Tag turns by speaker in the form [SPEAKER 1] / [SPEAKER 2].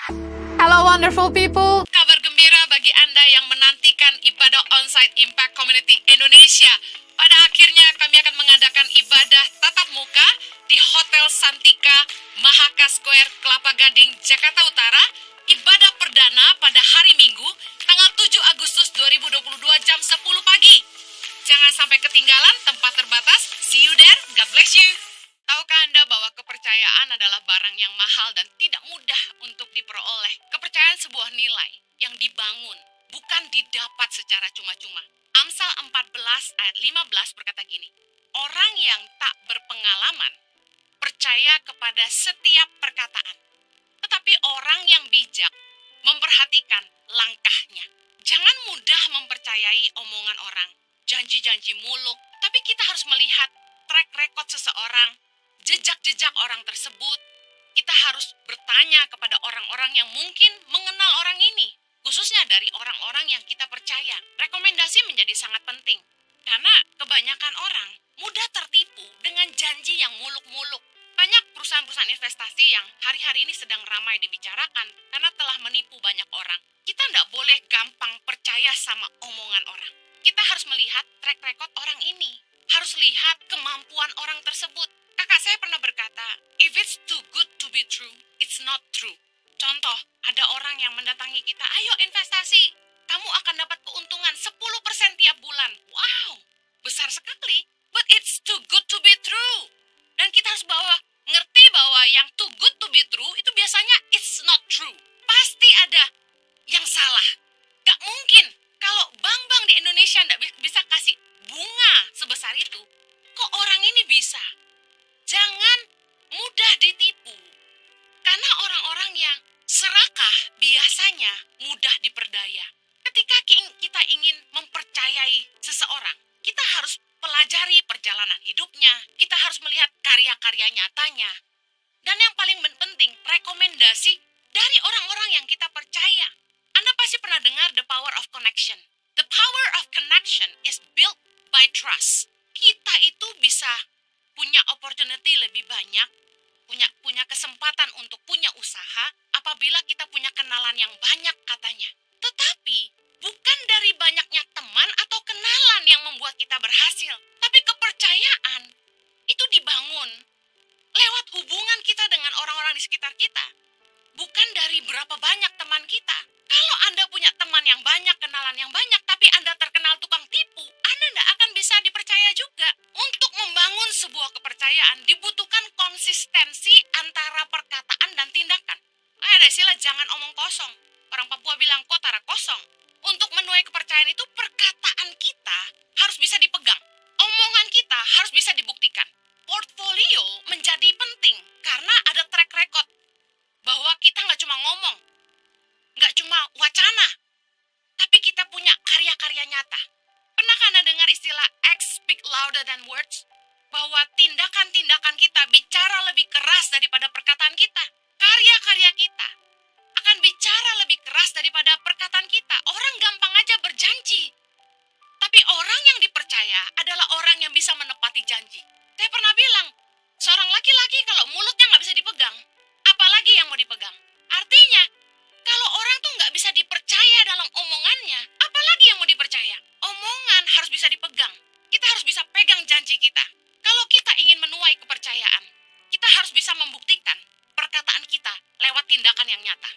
[SPEAKER 1] Hello wonderful people.
[SPEAKER 2] Kabar gembira bagi Anda yang menantikan ibadah Onsite Impact Community Indonesia. Pada akhirnya kami akan mengadakan ibadah tatap muka di Hotel Santika Mahaka Square, Kelapa Gading, Jakarta Utara. Ibadah perdana pada hari Minggu, tanggal 7 Agustus 2022 jam 10 pagi. Jangan sampai ketinggalan, tempat terbatas. See you there, God bless you. Tahukah Anda bahwa kepercayaan adalah barang yang mahal dan tidak mudah untuk diperoleh? Kepercayaan sebuah nilai yang dibangun, bukan didapat secara cuma-cuma. Amsal 14 ayat 15 berkata gini, orang yang tak berpengalaman percaya kepada setiap perkataan, tetapi orang yang bijak memperhatikan langkahnya. Jangan mudah mempercayai omongan orang, janji-janji muluk, tapi kita harus melihat track record seseorang, jejak-jejak orang tersebut. Kita harus bertanya kepada orang-orang yang mungkin mengenal orang ini, khususnya dari orang-orang yang kita percaya. Rekomendasi menjadi sangat penting, karena kebanyakan orang mudah tertipu dengan janji yang muluk-muluk. Banyak perusahaan-perusahaan investasi yang hari-hari ini sedang ramai dibicarakan karena telah menipu banyak orang. Kita tidak boleh gampang percaya sama omongan orang. Kita harus melihat track record orang ini. Harus lihat kemampuan orang tersebut. Kakak saya pernah berkata, if it's too good to be true, it's not true. Contoh, ada orang yang mendatangi kita, ayo investasi. Kamu akan dapat keuntungan 10% tiap bulan. Wow, besar sekali. But it's too good to be true. Dan kita harus ngerti bahwa yang too good to be true itu biasanya it's not true. Pasti ada yang salah. Gak mungkin kalau bank-bank di Indonesia tidak bisa kasih bunga sebesar itu. Kok orang ini bisa? Jangan mudah ditipu. Karena orang-orang yang serakah biasanya mudah diperdaya. Ketika kita ingin mempercayai seseorang, kita harus pelajari perjalanan hidupnya. Kita harus melihat karya-karya nyatanya. Dan yang paling penting, rekomendasi dari orang-orang yang kita percaya. Anda pasti pernah dengar the power of connection. The power of connection is built by trust. Kita itu bisa punya opportunity lebih banyak, punya kesempatan untuk punya usaha apabila kita punya kenalan yang banyak katanya. Tetapi bukan dari banyaknya teman atau kenalan yang membuat kita berhasil, tapi kepercayaan itu dibangun lewat hubungan kita dengan orang-orang di sekitar kita. Bukan dari berapa banyak teman kita. Kalau Anda punya teman yang banyak, kenalan yang banyak, tapi Anda terkenal tukang tipu, Anda tidak akan bisa dipercaya juga. Untuk membangun sebuah kepercayaan, dibutuhkan konsistensi antara perkataan dan tindakan. Ada istilah jangan omong kosong. Orang Papua bilang kotara kosong. Untuk menuai kepercayaan itu, perkataan kita harus bisa dipegang. Omongan kita harus bisa dibuktikan. Portfolio menjadi penting karena ada track record. Bahwa kita nggak cuma ngomong, nggak cuma wacana, tapi kita punya karya-karya nyata. Pernahkah Anda dengar istilah acts speak louder than words? Bahwa tindakan-tindakan kita bicara lebih keras daripada perkataan kita. Karya-karya kita akan bicara lebih keras daripada perkataan kita. Orang gampang aja berjanji. Tapi orang yang dipercaya adalah orang yang bisa menepati janji. Saya pernah bilang, seorang laki-laki kalau mulutnya nggak bisa dipegang, apalagi yang mau dipegang? Artinya, kalau orang tuh nggak bisa dipercaya dalam omongannya, apalagi yang mau dipercaya? Omongan harus bisa dipegang. Kita harus bisa pegang janji kita. Kalau kita ingin menuai kepercayaan, kita harus bisa membuktikan perkataan kita lewat tindakan yang nyata.